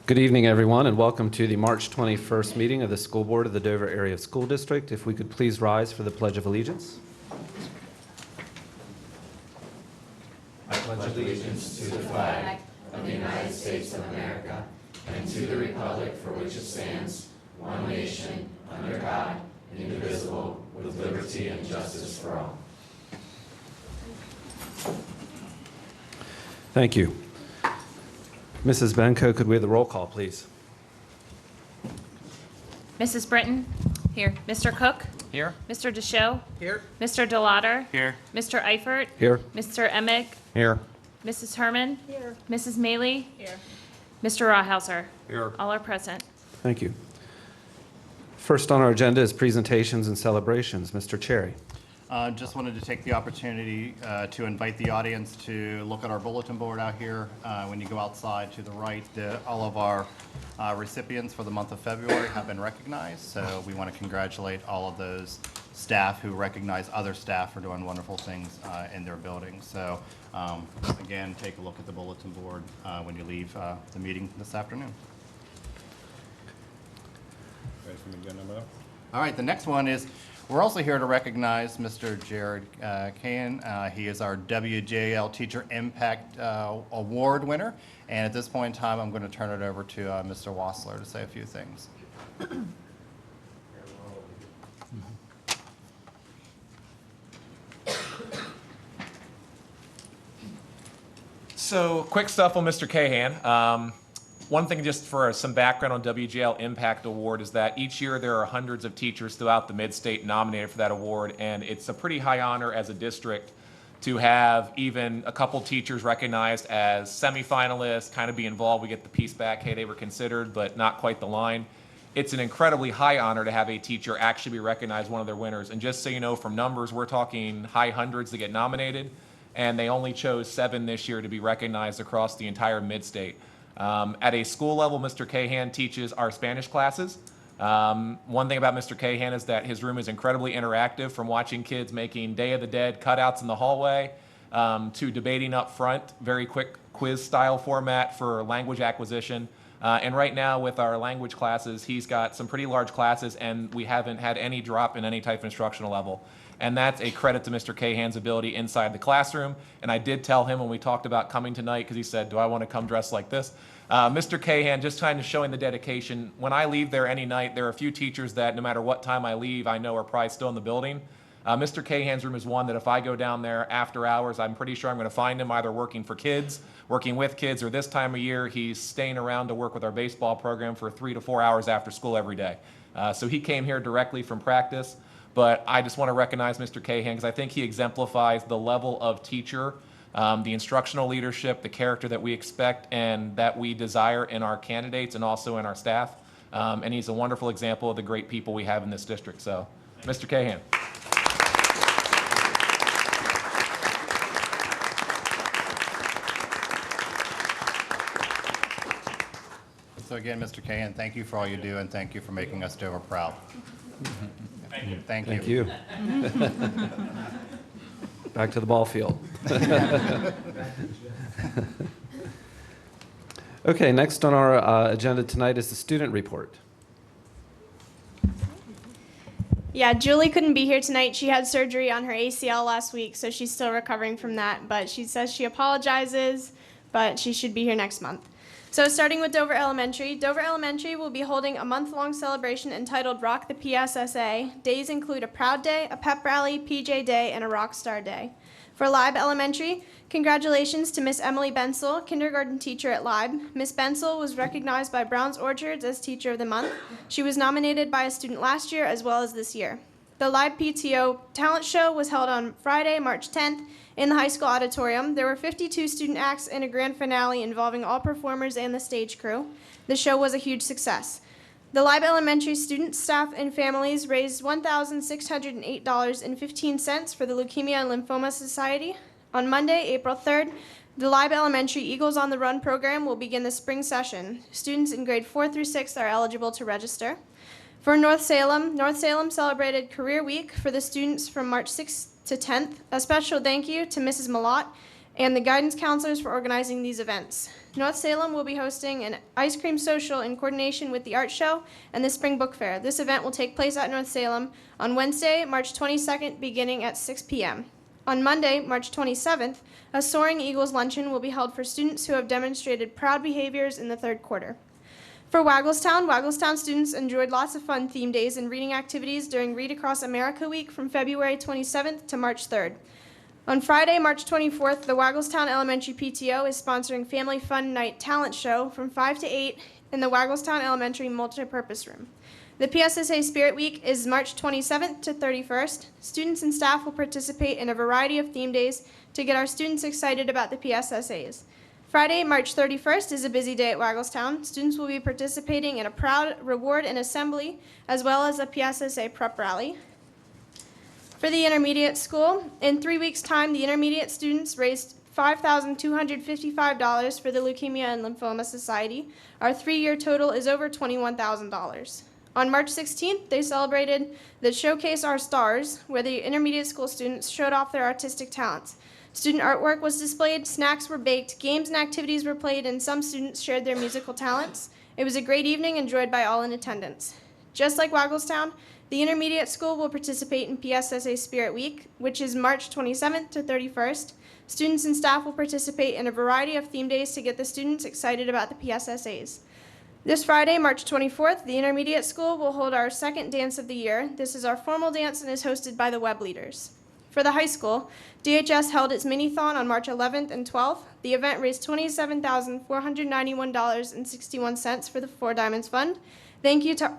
Good evening, everyone, and welcome to the March 21st meeting of the School Board of the Dover Area School District. If we could please rise for the Pledge of Allegiance. I pledge allegiance to the flag of the United States of America and to the republic for which it stands, one nation, under God, indivisible, with liberty and justice for all. Thank you. Mrs. Benko, could we have the roll call, please? Mrs. Britton? Here. Mr. Cook? Here. Mr. Deschaux? Here. Mr. DeLauder? Here. Mr. Eifert? Here. Mr. Emig? Here. Mrs. Herman? Here. Mrs. Maley? Here. Mr. Rawhauser? Here. All are present. Thank you. First on our agenda is presentations and celebrations. Mr. Cherry. Just wanted to take the opportunity to invite the audience to look at our bulletin board out here. When you go outside to the right, all of our recipients for the month of February have been recognized. So we want to congratulate all of those staff who recognize other staff for doing wonderful things in their buildings. So again, take a look at the bulletin board when you leave the meeting this afternoon. Ready for me to go number up? All right, the next one is, we're also here to recognize Mr. Jared Cahan. He is our WJL Teacher Impact Award winner. And at this point in time, I'm going to turn it over to Mr. Wassler to say a few things. So, quick stuff on Mr. Cahan. One thing just for some background on WGL Impact Award is that each year there are hundreds of teachers throughout the mid-state nominated for that award, and it's a pretty high honor as a district to have even a couple teachers recognized as semifinalists, kind of be involved. We get the piece back, hey, they were considered, but not quite the line. It's an incredibly high honor to have a teacher actually be recognized one of their winners. And just so you know, from numbers, we're talking high hundreds to get nominated, and they only chose 7 this year to be recognized across the entire mid-state. At a school level, Mr. Cahan teaches our Spanish classes. One thing about Mr. Cahan is that his room is incredibly interactive, from watching kids making Day of the Dead cutouts in the hallway to debating up front, very quick quiz style format for language acquisition. And right now with our language classes, he's got some pretty large classes, and we haven't had any drop in any type of instructional level. And that's a credit to Mr. Cahan's ability inside the classroom. And I did tell him when we talked about coming tonight, because he said, do I want to come dressed like this? Mr. Cahan, just kind of showing the dedication. When I leave there any night, there are a few teachers that no matter what time I leave, I know are probably still in the building. Mr. Cahan's room is one that if I go down there after hours, I'm pretty sure I'm going to find him either working for kids, working with kids, or this time of year, he's staying around to work with our baseball program for 3 to 4 hours after school every day. So he came here directly from practice. But I just want to recognize Mr. Cahan because I think he exemplifies the level of teacher, the instructional leadership, the character that we expect and that we desire in our candidates and also in our staff. And he's a wonderful example of the great people we have in this district. So, Mr. Cahan. So again, Mr. Cahan, thank you for all you do, and thank you for making us Dover proud. Thank you. Back to the ball field. Okay, next on our agenda tonight is the student report. Yeah, Julie couldn't be here tonight. She had surgery on her ACL last week, so she's still recovering from that. But she says she apologizes, but she should be here next month. So starting with Dover Elementary will be holding a month-long celebration entitled Rock the PSSA. Days include a Proud Day, a Pep Rally, PJ Day, and a Rockstar Day. For Libe Elementary, congratulations to Miss Emily Bensel, kindergarten teacher at Libe. Miss Bensel was recognized by Brown's Orchards as Teacher of the Month. She was nominated by a student last year as well as this year. The Libe PTO talent show was held on Friday, March 10th in the high school auditorium. There were 52 student acts and a grand finale involving all performers and the stage crew. The show was a huge success. The Libe Elementary students, staff, and families raised $1,608.15 for the Leukemia and Lymphoma Society. On Monday, April 3rd, the Libe Elementary Eagles on the Run program will begin the spring session. Students in grade 4 through 6 are eligible to register. For North Salem celebrated Career Week for the students from March 6th to 10th. A special thank you to Mrs. Malott and the guidance counselors for organizing these events. North Salem will be hosting an ice cream social in coordination with the art show and the spring book fair. This event will take place at North Salem on Wednesday, March 22nd, beginning at 6 p.m. On Monday, March 27th, a Soaring Eagles luncheon will be held for students who have demonstrated proud behaviors in the third quarter. For Wagglestown students enjoyed lots of fun theme days and reading activities during Read Across America Week from February 27th to March 3rd. On Friday, March 24th, the Wagglestown Elementary PTO is sponsoring Family Fun Night Talent Show from 5 to 8 in the Wagglestown Elementary Multipurpose Room. The PSSA Spirit Week is March 27th to 31st. Students and staff will participate in a variety of theme days to get our students excited about the PSSAs. Friday, March 31st is a busy day at Wagglestown. Students will be participating in a Proud Reward and Assembly, as well as a PSSA Prep Rally. For the intermediate school, in 3 weeks' time, the intermediate students raised $5,255 for the Leukemia and Lymphoma Society. Our 3-year total is over $21,000. On March 16th, they celebrated the Showcase Our Stars, where the intermediate school students showed off their artistic talents. Student artwork was displayed, snacks were baked, games and activities were played, and some students shared their musical talents. It was a great evening enjoyed by all in attendance. Just like Wagglestown, the intermediate school will participate in PSSA Spirit Week, which is March 27th to 31st. Students and staff will participate in a variety of theme days to get the students excited about the PSSAs. This Friday, March 24th, the intermediate school will hold our second dance of the year. This is our formal dance and is hosted by the Web Leaders. For the high school, DHS held its mini-thon on March 11th and 12th. The event raised $27,491.61 for the Four Diamonds Fund. Thank you to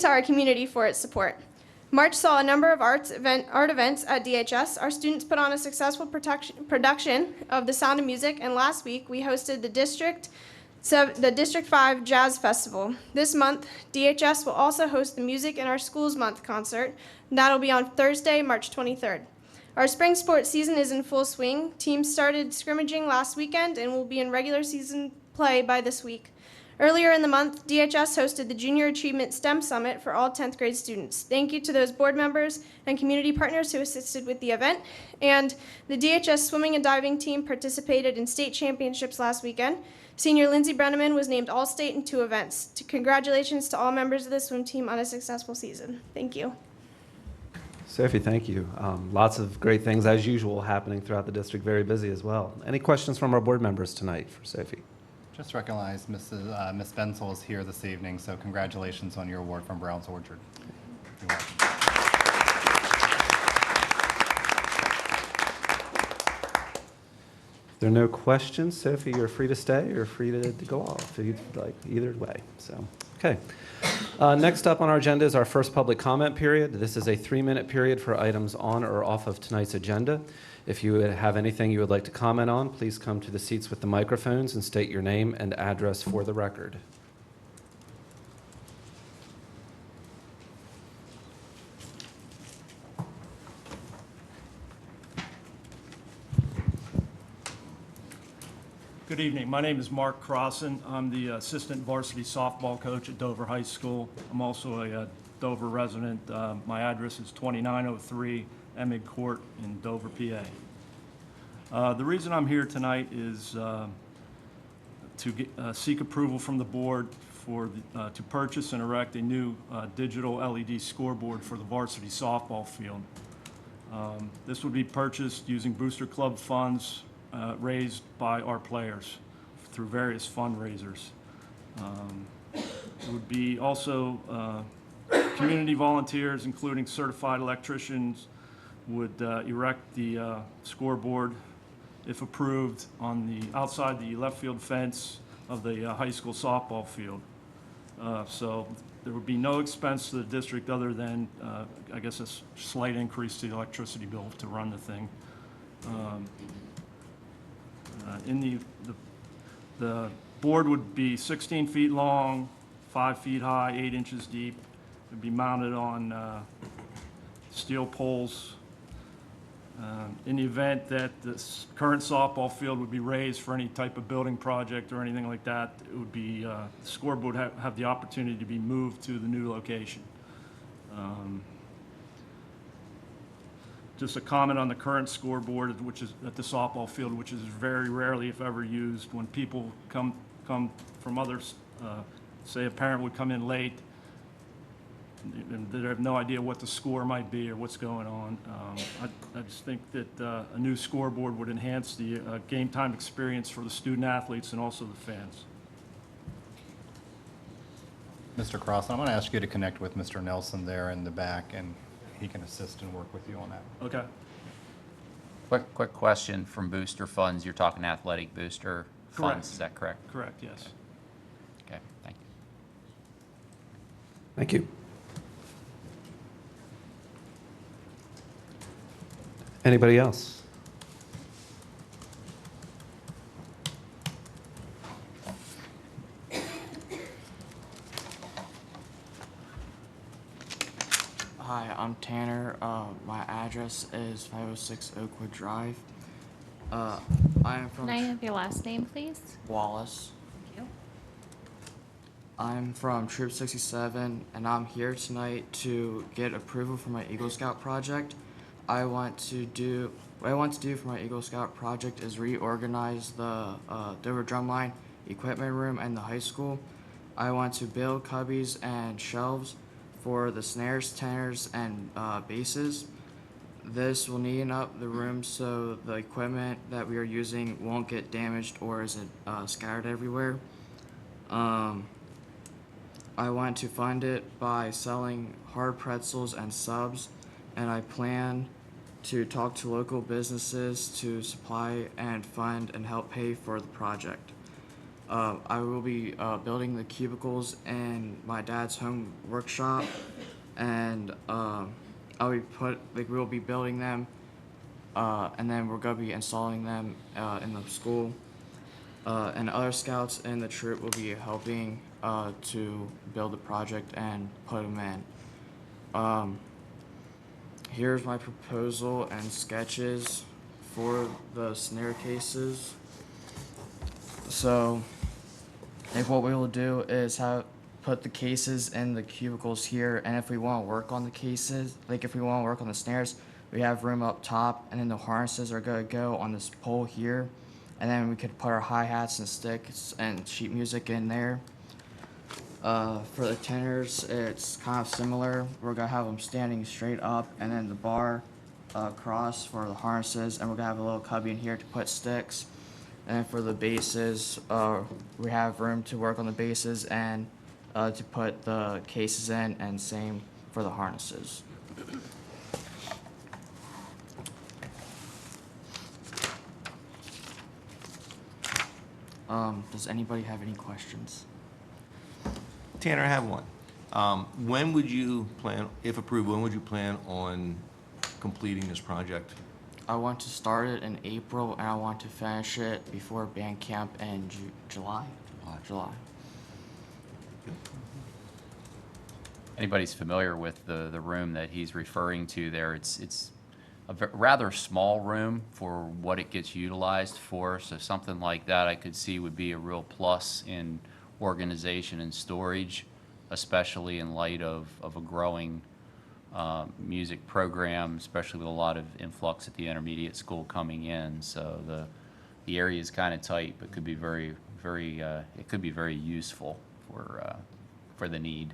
our community for its support. March saw a number of art events at DHS. Our students put on a successful production of The Sound of Music, and last week we hosted the District 5 Jazz Festival. This month, DHS will also host the Music in Our Schools Month concert. That'll be on Thursday, March 23rd. Our spring sports season is in full swing. Teams started scrimmaging last weekend and will be in regular season play by this week. Earlier in the month, DHS hosted the Junior Achievement STEM Summit for all 10th grade students. Thank you to those board members and community partners who assisted with the event. And the DHS swimming and diving team participated in state championships last weekend. Senior Lindsay Brenneman was named All-State in 2 events. Congratulations to all members of the swim team on a successful season. Thank you. Sophie, thank you. Lots of great things, as usual, happening throughout the district. Very busy as well. Any questions from our board members tonight for Sophie? Just recognize Miss Bensel is here this evening, so congratulations on your award from Brown's Orchard. You're welcome. If there are no questions, Sophie, you're free to stay or free to go off, if you'd like, either way. So, okay. Next up on our agenda is our first public comment period. This is a 3-minute period for items on or off of tonight's agenda. If you have anything you would like to comment on, please come to the seats with the microphones and state your name and address for the record. Good evening. My name is Mark Crossan. I'm the assistant varsity softball coach at Dover High School. I'm also a Dover resident. My address is 2903 Emig Court in Dover, PA. The reason I'm here tonight is to seek approval from the board to purchase and erect a new digital LED scoreboard for the varsity softball field. This would be purchased using Booster Club funds raised by our players through various fundraisers. It would be also community volunteers, including certified electricians, would erect the scoreboard, if approved, on the outside the left field fence of the high school softball field. So there would be no expense to the district other than, I guess, a slight increase to the electricity bill to run the thing. The board would be 16 feet long, 5 feet high, 8 inches deep. It would be mounted on steel poles. In the event that the current softball field would be raised for any type of building project or anything like that, it would be, the scoreboard would have the opportunity to be moved to the new location. Just a comment on the current scoreboard, which is at the softball field, which is very rarely, if ever, used. When people come from others, say a parent would come in late, and they have no idea what the score might be or what's going on. I just think that a new scoreboard would enhance the game time experience for the student athletes and also the fans. Mr. Cross, I'm going to ask you to connect with Mr. Nelson there in the back, and he can assist and work with you on that. Okay. Quick question from booster funds. You're talking athletic booster Correct. funds, is that correct? Correct, yes. Okay, thank you. Thank you. Anybody else? Hi, I'm Tanner. My address is 506 Oakwood Drive. I am from Can I have your last name, please? Wallace. Thank you. I'm from Troop 67, and I'm here tonight to get approval for my Eagle Scout project. What I want to do for my Eagle Scout project is reorganize the Dover Drumline equipment room and the high school. I want to build cubbies and shelves for the snares, tenors, and basses. This will neaten up the room so the equipment that we are using won't get damaged or isn't scattered everywhere. I want to fund it by selling hard pretzels and subs, and I plan to talk to local businesses to supply and fund and help pay for the project. I will be building the cubicles in my dad's home workshop, and we'll be building them, and then we're gonna be installing them in the school. And other scouts in the troop will be helping to build the project and put them in. Here's my proposal and sketches for the snare cases. So, what we will do is put the cases in the cubicles here, and if we want to work on the cases, if we want to work on the snares, we have room up top, and then the harnesses are going to go on this pole here, and then we could put our hi-hats and sticks and sheet music in there. For the tenors, it's kind of similar. We're going to have them standing straight up, and then the bar across for the harnesses, and we're going to have a little cubby in here to put sticks. And then for the basses, we have room to work on the basses and to put the cases in, and same for the harnesses. Does anybody have any questions? Tanner, I have one. When would you plan, if approved, when would you plan on completing this project? I want to start it in April, and I want to finish it before band camp in July. Anybody's familiar with the room that he's referring to there, it's a rather small room for what it gets utilized for, so something like that I could see would be a real plus in organization and storage, especially in light of a growing music program, especially with a lot of influx at the intermediate school coming in. So the area is kind of tight, but could be very it could be very useful for the need.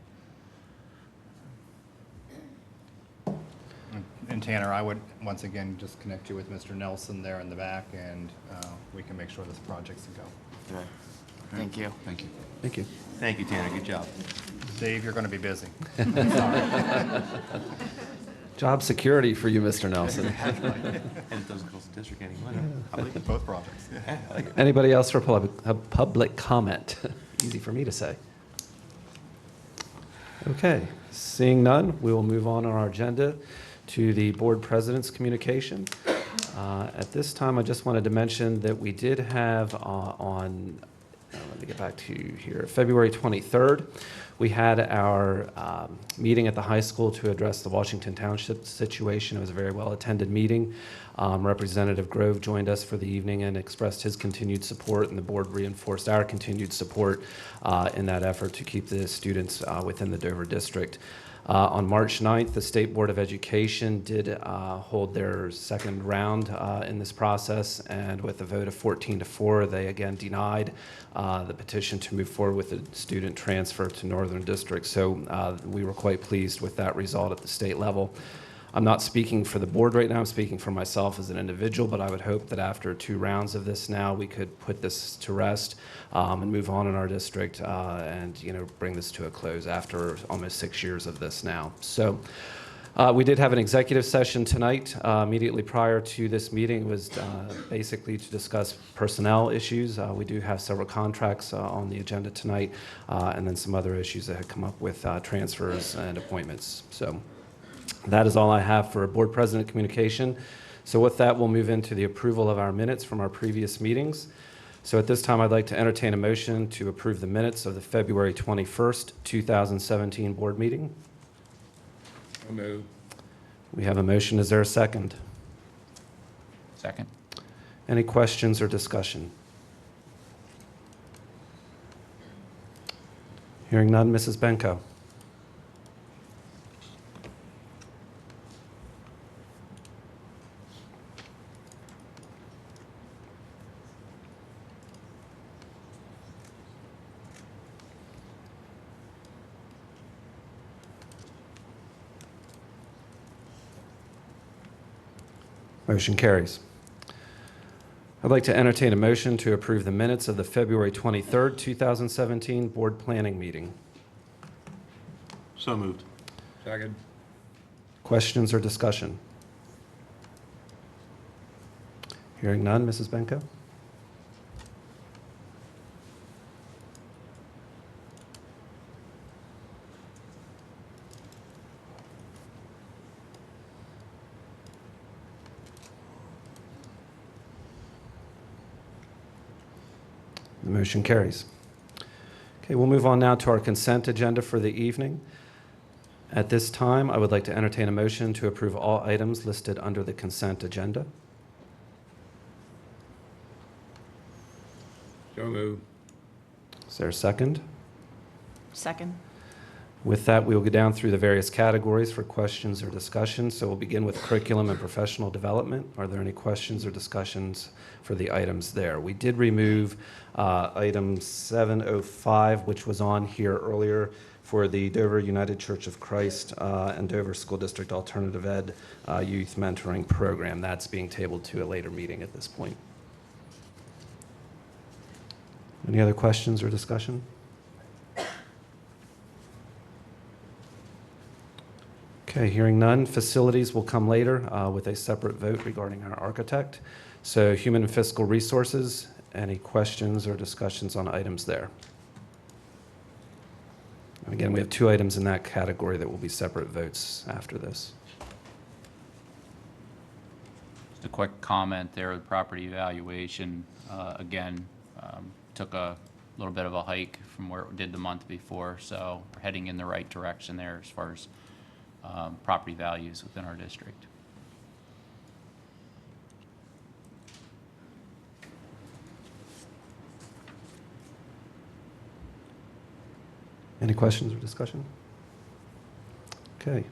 And Tanner, I would once again just connect you with Mr. Nelson there in the back, and we can make sure this project's a go. Okay. Thank you. Thank you. Thank you. Thank you, Tanner. Good job. Dave, you're going to be busy. Job security for you, Mr. Nelson. And it doesn't cost the district any money. I believe both projects. Yeah, I like it. Anybody else for public comment? Easy for me to say. Okay, seeing none, we will move on our agenda to the board president's communication. At this time, I just wanted to mention that we did have let me get back to here, February 23rd, we had our meeting at the high school to address the Washington Township situation. It was a very well-attended meeting. Representative Grove joined us for the evening and expressed his continued support, and the board reinforced our continued support in that effort to keep the students within the Dover district. On March 9th, the State Board of Education did hold their second round in this process, and with a vote of 14-4, they again denied the petition to move forward with the student transfer to Northern District. So we were quite pleased with that result at the state level. I'm not speaking for the board right now, I'm speaking for myself as an individual, but I would hope that after 2 rounds of this now, we could put this to rest and move on in our district and bring this to a close after almost 6 years of this now. So we did have an executive session tonight immediately prior to this meeting. It was basically to discuss personnel issues. We do have several contracts on the agenda tonight and then some other issues that had come up with transfers and appointments. So that is all I have for board president communication. So with that, we'll move into the approval of our minutes from our previous meetings. So at this time, I'd like to entertain a motion to approve the minutes of the February 21st, 2017 board meeting. I'll move. We have a motion. Is there a second? Second. Any questions or discussion? Hearing none, Mrs. Benko. Motion carries. I'd like to entertain a motion to approve the minutes of the February 23rd, 2017 board planning meeting. So moved. Second. Questions or discussion? Hearing none, Mrs. Benko? The motion carries. Okay, we'll move on now to our consent agenda for the evening. At this time, I would like to entertain a motion to approve all items listed under the consent agenda. So move. Is there a second? Second. With that, we will go down through the various categories for questions or discussions. So we'll begin with curriculum and professional development. Are there any questions or discussions for the items there? We did remove item 705, which was on here earlier for the Dover United Church of Christ and Dover School District Alternative Ed Youth Mentoring Program. That's being tabled to a later meeting at this point. Any other questions or discussion? Okay, hearing none. Facilities will come later with a separate vote regarding our architect. So human and fiscal resources, any questions or discussions on items there? And again, we have 2 items in that category that will be separate votes after this. Just a quick comment there, the property evaluation, again, took a little bit of a hike from where it did the month before, so we're heading in the right direction there as far as property values within our district. Any questions or discussion? Okay.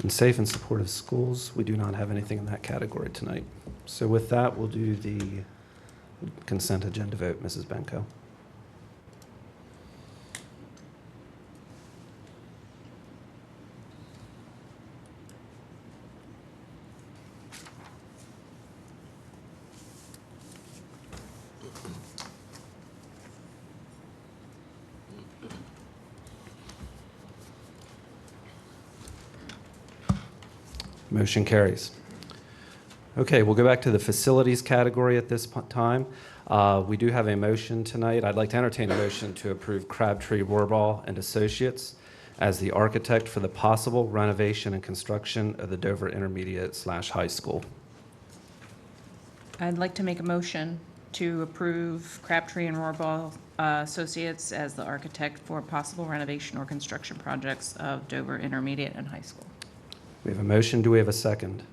In safe and supportive schools, we do not have anything in that category tonight. So with that, we'll do the consent agenda vote. Mrs. Benko. Motion carries. Okay, we'll go back to the facilities category at this time. We do have a motion tonight. I'd like to entertain a motion to approve Crabtree Rohrbach and Associates as the architect for the possible renovation and construction of the Dover Intermediate/High School. I'd like to make a motion to approve Crabtree and Rohrbach Associates as the architect for possible renovation or construction projects of Dover Intermediate and High School. We have a motion. Do we have a second?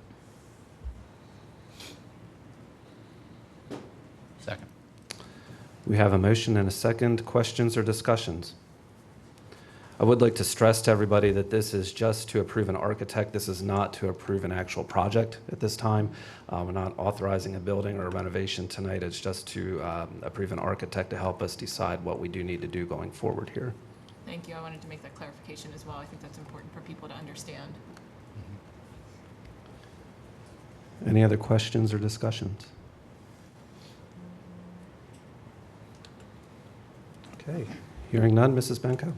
Second. We have a motion and a second. Questions or discussions? I would like to stress to everybody that this is just to approve an architect. This is not to approve an actual project at this time. We're not authorizing a building or a renovation tonight. It's just to approve an architect to help us decide what we do need to do going forward here. Thank you. I wanted to make that clarification as well. I think that's important for people to understand. Any other questions or discussions? Okay, hearing none, Mrs. Benko.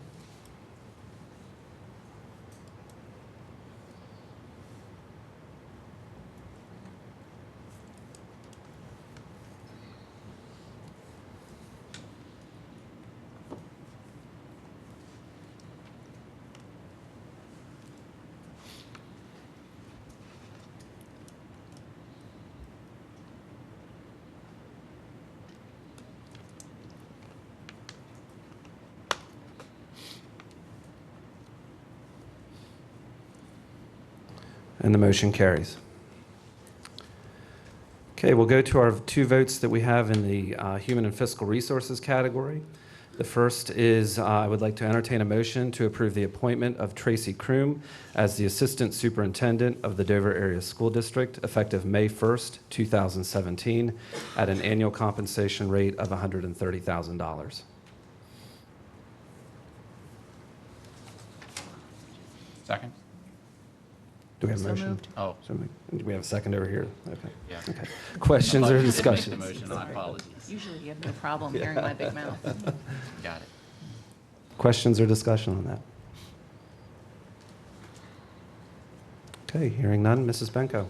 And the motion carries. Okay, we'll go to our 2 votes that we have in the Human and Fiscal Resources category. The first is I would like to entertain a motion to approve the appointment of Tracy Kroom as the Assistant Superintendent of the Dover Area School District effective May 1st, 2017 at an annual compensation rate of $130,000. Second? Do we have a So motion? moved. Oh. Do we have a second over here? Okay. Yeah. Okay. Questions or discussions? Motion, my apologies. Usually you have no problem hearing my big mouth. Got it. Questions or discussion on that? Okay, hearing none, Mrs. Benko.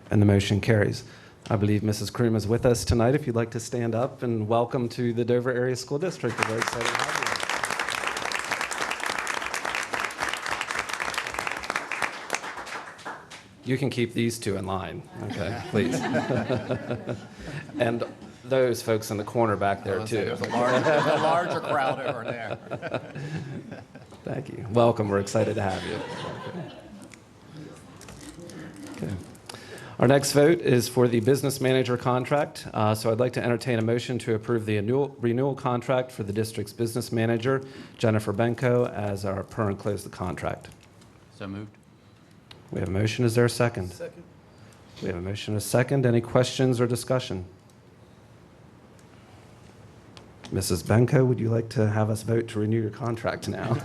And the motion carries. I believe Mrs. Kroom is with us tonight. If you'd like to stand up, and welcome to the Dover Area School District. We're very excited to have you. You can keep these 2 in line, okay, please. And those folks in the corner back there, too. There's a larger crowd over there. Thank you. Welcome. We're excited to have you. Okay. Our next vote is for the business manager contract. So I'd like to entertain a motion to approve the renewal contract for the district's business manager, Jennifer Benko, as our per and close the contract. So moved. We have a motion. Is there a second? Second. We have a motion and a second. Any questions or discussion? Mrs. Benko, would you like to have us vote to renew your contract now?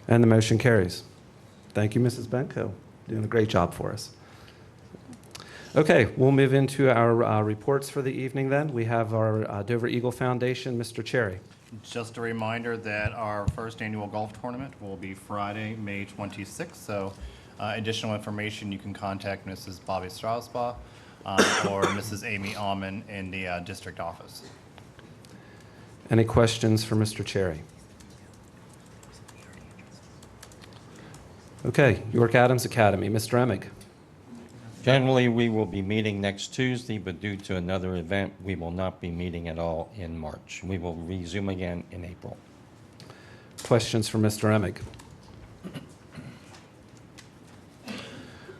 And the motion carries. Thank you, Mrs. Benko. Doing a great job for us. Okay, we'll move into our reports for the evening then. We have our Dover Eagle Foundation, Mr. Cherry. Just a reminder that our first annual golf tournament will be Friday, May 26th. So additional information, you can contact Mrs. Bobby Strasbaugh or Mrs. Amy Alman in the district office. Any questions for Mr. Cherry? Okay, York Adams Academy, Mr. Emig. Generally, we will be meeting next Tuesday, but due to another event, we will not be meeting at all in March. We will resume again in April. Questions for Mr. Emig?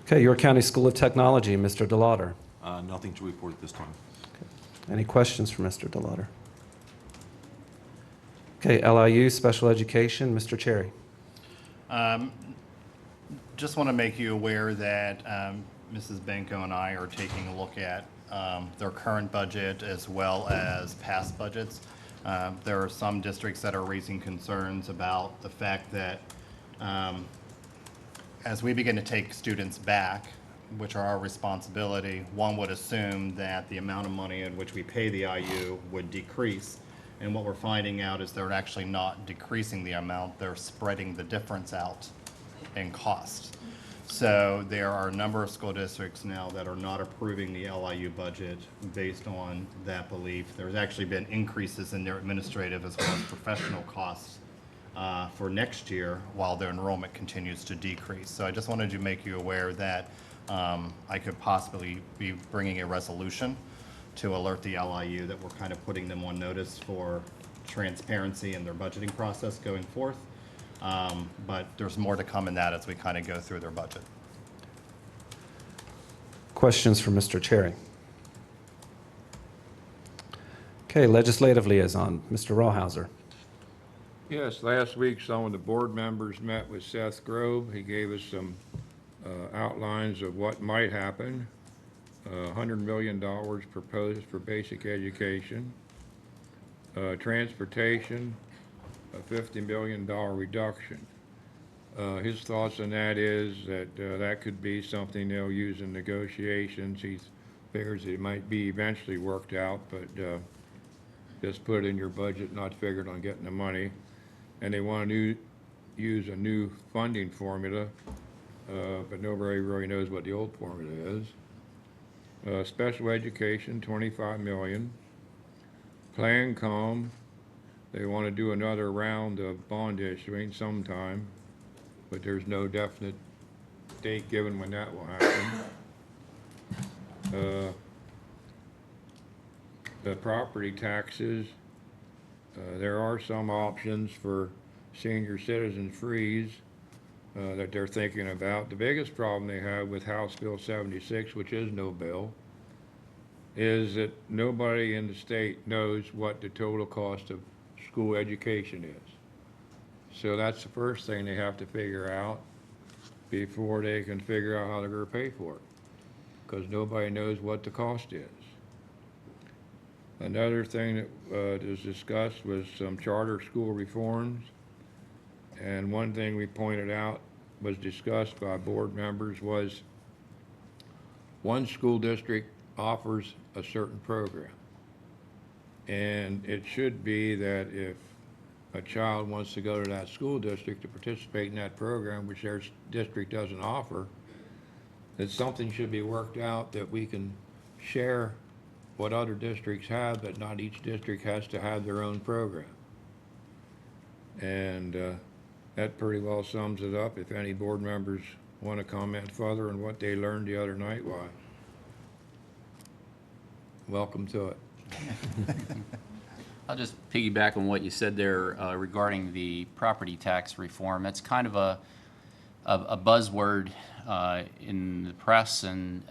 Okay, York County School of Technology, Mr. DeLauder. Nothing to report at this time. Any questions for Mr. DeLauder? Okay, LIU Special Education, Mr. Cherry. Just want to make you aware that Mrs. Benko and I are taking a look at their current budget as well as past budgets. There are some districts that are raising concerns about the fact that as we begin to take students back, which are our responsibility, one would assume that the amount of money in which we pay the IU would decrease. And what we're finding out is they're actually not decreasing the amount, they're spreading the difference out in cost. So there are a number of school districts now that are not approving the LIU budget based on that belief. There's actually been increases in their administrative as well as professional costs for next year while their enrollment continues to decrease. So I just wanted to make you aware that I could possibly be bringing a resolution to alert the LIU that we're kind of putting them on notice for transparency in their budgeting process going forth. But there's more to come in that as we kind of go through their budget. Questions for Mr. Cherry? Okay, legislative liaison, Mr. Rawhauser. Yes, last week, some of the board members met with Seth Grove. He gave us some outlines of what might happen. $100 million proposed for basic education. Transportation, a $50 million reduction. His thoughts on that is that that could be something they'll use in negotiations. He figures it might be eventually worked out, but just put it in your budget, not figured on getting the money. And they want to use a new funding formula, but nobody really knows what the old formula is. Special education, $25 million. Plan Com, they want to do another round of bond issuing sometime, but there's no definite date given when that will happen. The property taxes, there are some options for senior citizen freeze that they're thinking about. The biggest problem they have with House Bill 76, which is no bill, is that nobody in the state knows what the total cost of school education is. So that's the first thing they have to figure out before they can figure out how they're going to pay for it, because nobody knows what the cost is. Another thing that was discussed was some charter school reforms, and one thing we pointed out was discussed by board members was one school district offers a certain program, and it should be that if a child wants to go to that school district to participate in that program, which their district doesn't offer, that something should be worked out that we can share what other districts have, but not each district has to have their own program. And that pretty well sums it up. If any board members want to comment further on what they learned the other night, why, welcome to it. I'll just piggyback on what you said there regarding the property tax reform. That's kind of a buzzword in the press, and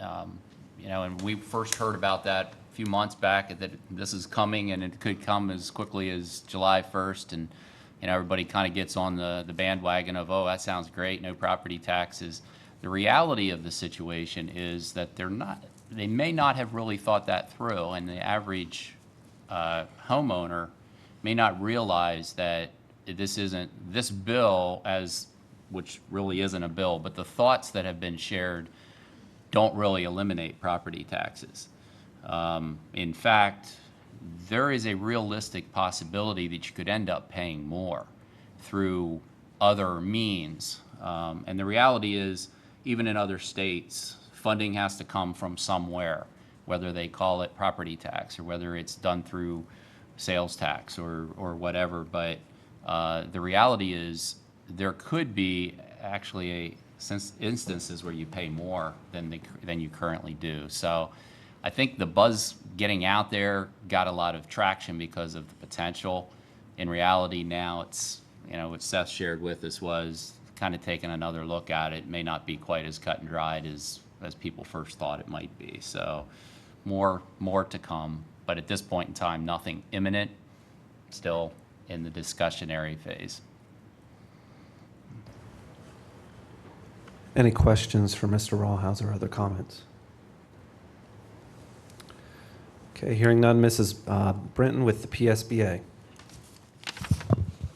you know, and we first heard about that a few months back, that this is coming and it could come as quickly as July 1st, and you know, everybody kind of gets on the bandwagon of, oh, that sounds great, no property taxes. The reality of the situation is that they may not have really thought that through, and the average homeowner may not realize that this bill, which really isn't a bill, but the thoughts that have been shared don't really eliminate property taxes. In fact, there is a realistic possibility that you could end up paying more through other means. And the reality is, even in other states, funding has to come from somewhere, whether they call it property tax or whether it's done through sales tax or whatever. But the reality is there could be actually instances where you pay more than you currently do. So I think the buzz getting out there got a lot of traction because of the potential. In reality now, it's, you know, what Seth shared with us was kind of taking another look at it. It may not be quite as cut and dried as people first thought it might be. So more to come, but at this point in time, nothing imminent, still in the discussionary phase. Any questions for Mr. Rawhauser or other comments? Okay, hearing none, Mrs. Brinton with the PSBA.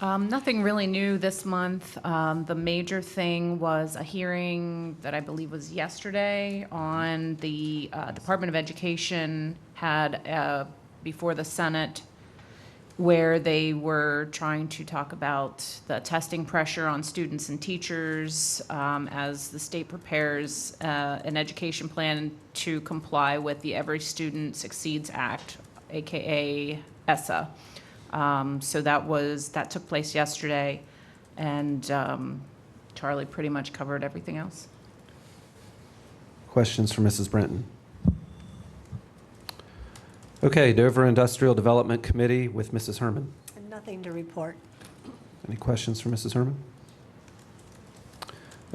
Nothing really new this month. The major thing was a hearing that I believe was yesterday on the Department of Education had before the Senate where they were trying to talk about the testing pressure on students and teachers as the state prepares an education plan to comply with the Every Student Succeeds Act, AKA ESSA. So that took place yesterday, and Charlie pretty much covered everything else. Questions for Mrs. Brenton? Okay, Dover Industrial Development Committee with Mrs. Herman. Nothing to report. Any questions for Mrs. Herman?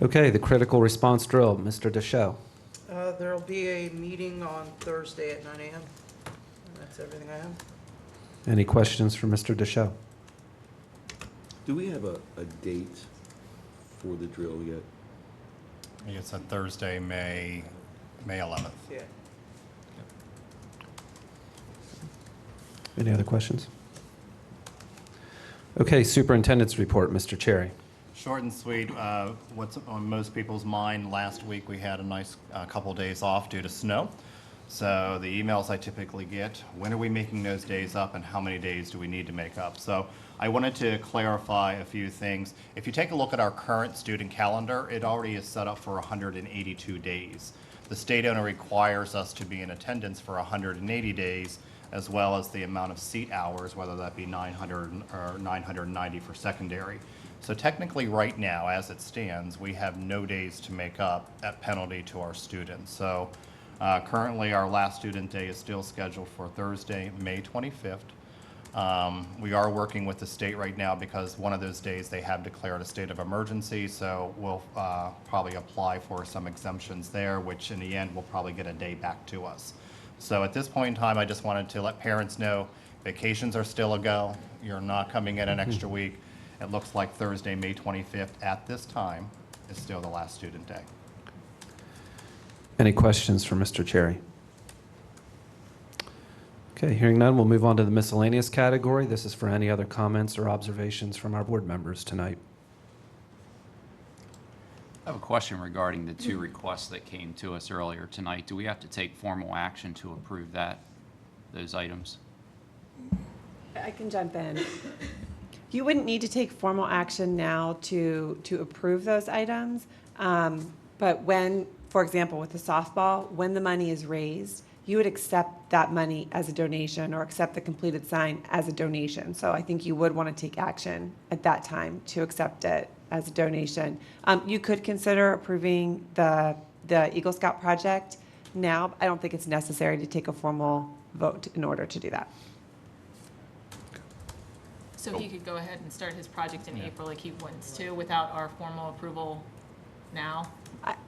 Okay, the critical response drill, Mr. Deschaux. There'll be a meeting on Thursday at 9 a.m. That's everything I have. Any questions for Mr. Deschaux? Do we have a date for the drill yet? I think it's on Thursday, May 11th. Yeah. Any other questions? Okay, superintendent's report, Mr. Cherry. Short and sweet. What's on most people's mind, last week we had a nice couple days off due to snow. So the emails I typically get, when are we making those days up and how many days do we need to make up? So I wanted to clarify a few things. If you take a look at our current student calendar, it already is set up for 182 days. The state only requires us to be in attendance for 180 days, as well as the amount of seat hours, whether that be 900 or 990 for secondary. So technically right now, as it stands, we have no days to make up at penalty to our students. So currently our last student day is still scheduled for Thursday, May 25th. We are working with the state right now because one of those days they have declared a state of emergency, so we'll probably apply for some exemptions there, which in the end will probably get a day back to us. So at this point in time, I just wanted to let parents know vacations are still a go. You're not coming in an extra week. It looks like Thursday, May 25th at this time is still the last student day. Any questions for Mr. Cherry? Okay, hearing none, we'll move on to the miscellaneous category. This is for any other comments or observations from our board members tonight. I have a question regarding the two requests that came to us earlier tonight. Do we have to take formal action to approve those items? I can jump in. You wouldn't need to take formal action now to approve those items. But when, for example, with the softball, when the money is raised, you would accept that money as a donation or accept the completed sign as a donation. So I think you would want to take action at that time to accept it as a donation. You could consider approving the Eagle Scout project now. I don't think it's necessary to take a formal vote in order to do that. So he could go ahead and start his project in April like he wants to without our formal approval now?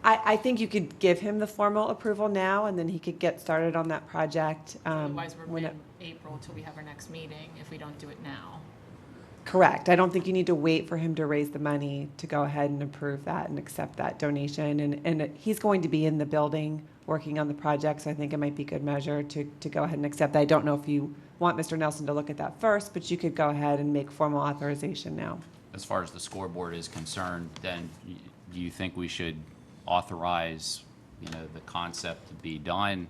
I think you could give him the formal approval now, and then he could get started on that project. Otherwise, we're when mid-April until we have our next meeting if we don't do it now. Correct. I don't think you need to wait for him to raise the money to go ahead and approve that and accept that donation. And he's going to be in the building working on the project, so I think it might be good measure to go ahead and accept that. I don't know if you want Mr. Nelson to look at that first, but you could go ahead and make formal authorization now. As far as the scoreboard is concerned, then do you think we should authorize, the concept to be done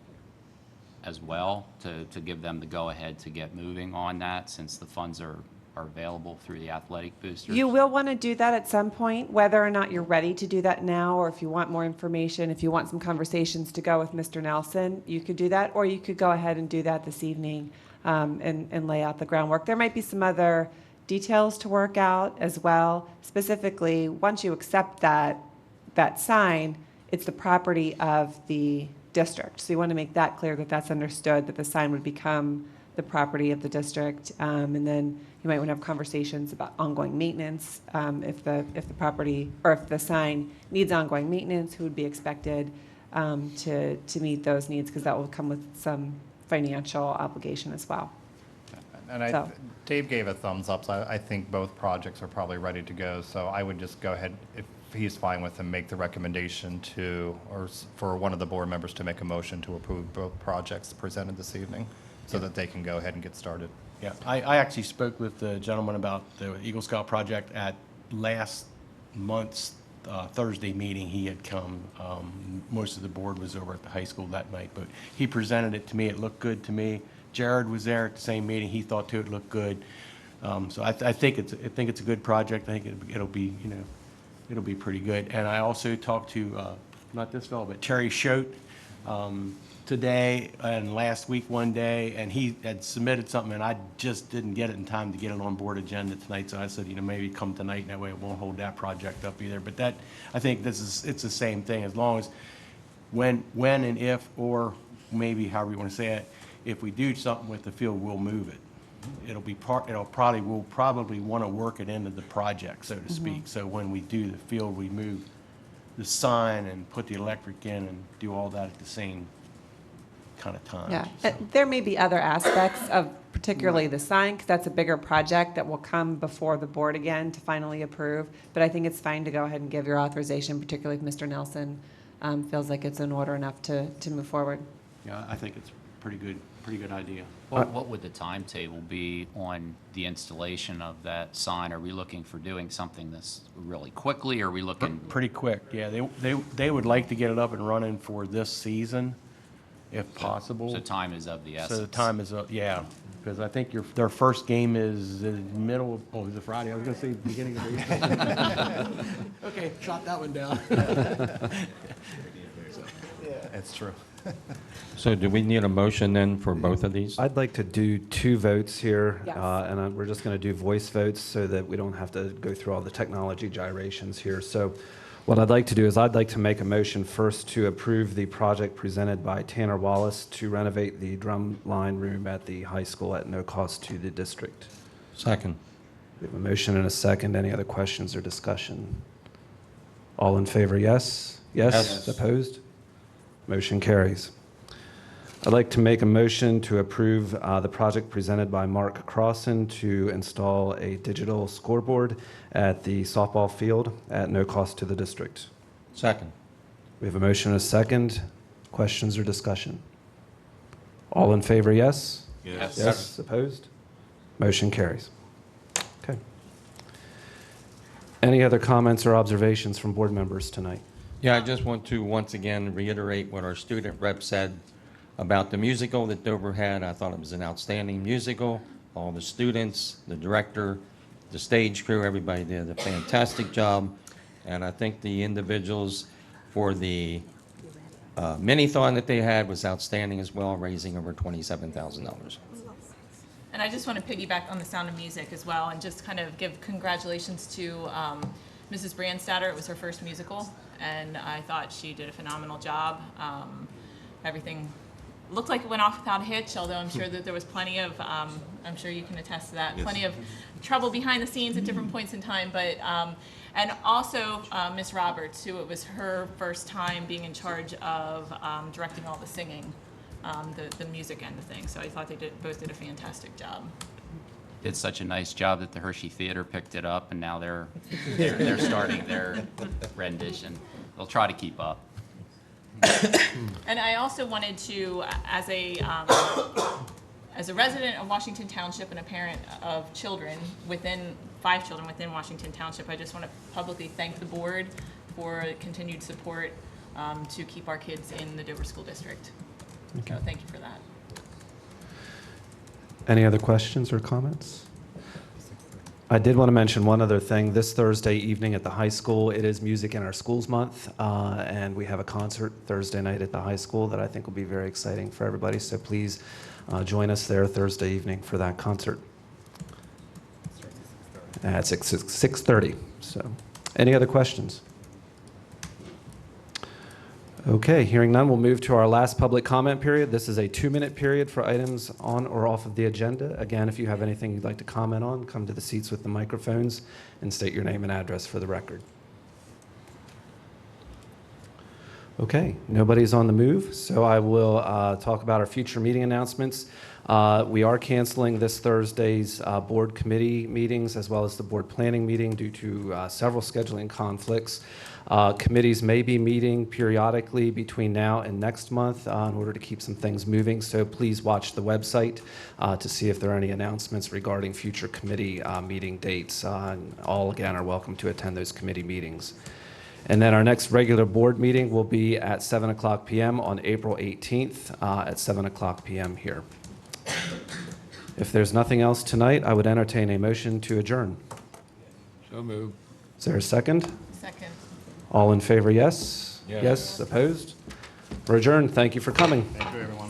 as well to give them the go-ahead to get moving on that, since the funds are available through the athletic boosters? You will want to do that at some point, whether or not you're ready to do that now, or if you want more information, if you want some conversations to go with Mr. Nelson, you could do that, or you could go ahead and do that this evening and lay out the groundwork. There might be some other details to work out as well. Specifically, once you accept that sign, it's the property of the district. So you want to make that clear, that that's understood, that the sign would become the property of the district. And then you might want to have conversations about ongoing maintenance. If the property, or if the sign needs ongoing maintenance, who would be expected to meet those needs, because that will come with some financial obligation as well. And Dave gave a thumbs up, so I think both projects are probably ready to go. So I would just go ahead, if he's fine with them, make the recommendation for one of the board members to make a motion to approve both projects presented this evening, so that they can go ahead and get started. Yeah, I actually spoke with the gentleman about the Eagle Scout project at last month's Thursday meeting. He had come. Most of the board was over at the high school that night, but he presented it to me. It looked good to me. Jared was there at the same meeting. He thought too it looked good. So I think it's a good project. I think it'll be, you know, it'll be pretty good. And I also talked to, not this fellow, but Terry Schote, today and last week one day, and he had submitted something, and I just didn't get it in time to get it on board agenda tonight. So I said, you know, maybe come tonight, and that way it won't hold that project up either. But that, I think it's the same thing, as long as when and if, or maybe however you want to say it, if we do something with the field, we'll move it. We'll probably want to work it into the project, so to speak. So when we do the field, we move the sign and put the electric in and do all that at the same kind of time. Yeah, So- there may be other aspects of particularly the sign, because that's a bigger project that will come before the board again to finally approve. But I think it's fine to go ahead and give your authorization, particularly if Mr. Nelson feels like it's in order enough to move forward. Yeah, I think it's pretty good idea. What would the timetable be on the installation of that sign? Are we looking for doing something this really quickly, or are we looking? Pretty quick, yeah. They would like to get it up and running for this season, if possible. So time is of the essence. So the time is up, yeah, because I think their first game is in the middle of, oh, is it Friday? I was gonna say beginning of the week. Okay, chop that one down. That's true. So do we need a motion then for both of these? I'd like to do 2 votes here, Yes. and we're just going to do voice votes so that we don't have to go through all the technology gyrations here. So what I'd like to do is I'd like to make a motion first to approve the project presented by Tanner Wallace to renovate the drum line room at the high school at no cost to the district. Second. We have a motion and a second. Any other questions or discussion? All in favor, yes? Yes? Yes. Opposed? Motion carries. I'd like to make a motion to approve the project presented by Mark Crossan to install a digital scoreboard at the softball field at no cost to the district. Second. We have a motion and a second. Questions or discussion? All in favor, yes? Yes. Yes, opposed? Motion carries. Okay. Any other comments or observations from board members tonight? Yeah, I just want to once again reiterate what our student rep said about the musical that Dover had. I thought it was an outstanding musical. All the students, the director, the stage crew, everybody did a fantastic job. And I think the individuals for the mini-thon that they had was outstanding as well, raising over $27,000. And I just want to piggyback on the Sound of Music as well, and just kind of give congratulations to Mrs. Brandstatter. It was her first musical, and I thought she did a phenomenal job. Everything looked like it went off without a hitch, although I'm sure that there was plenty of, I'm sure you can attest to that, Yes. plenty of trouble behind the scenes at different points in time. But and also Miss Roberts, who it was her first time being in charge of directing all the singing, the music end of things. So I thought they both did a fantastic job. Did such a nice job that the Hershey Theater picked it up, and now they're starting their rendition. They'll try to keep up. And I also wanted to, as a resident of Washington Township and a parent of 5 children within Washington Township, I just want to publicly thank the board for continued support to keep our kids in the Dover School District. Okay. So thank you for that. Any other questions or comments? I did want to mention one other thing. This Thursday evening at the high school, it is Music in Our Schools Month, and we have a concert Thursday night at the high school that I think will be very exciting for everybody. So please join us there Thursday evening for that concert at 6:30. So, any other questions? Okay, hearing none, we'll move to our last public comment period. This is a 2-minute period for items on or off of the agenda. Again, if you have anything you'd like to comment on, come to the seats with the microphones and state your name and address for the record. Okay, nobody's on the move, so I will talk about our future meeting announcements. We are canceling this Thursday's board committee meetings as well as the board planning meeting due to several scheduling conflicts. Committees may be meeting periodically between now and next month in order to keep some things moving, so please watch the website to see if there are any announcements regarding future committee meeting dates. All, again, are welcome to attend those committee meetings. And then our next regular board meeting will be at 7:00 p.m. on April 18th at 7:00 p.m. here. If there's nothing else tonight, I would entertain a motion to adjourn. So moved. Is there a second? Second. All in favor, yes? Yes. Yes, opposed? We're adjourned. Thank you for coming. Thank you, everyone.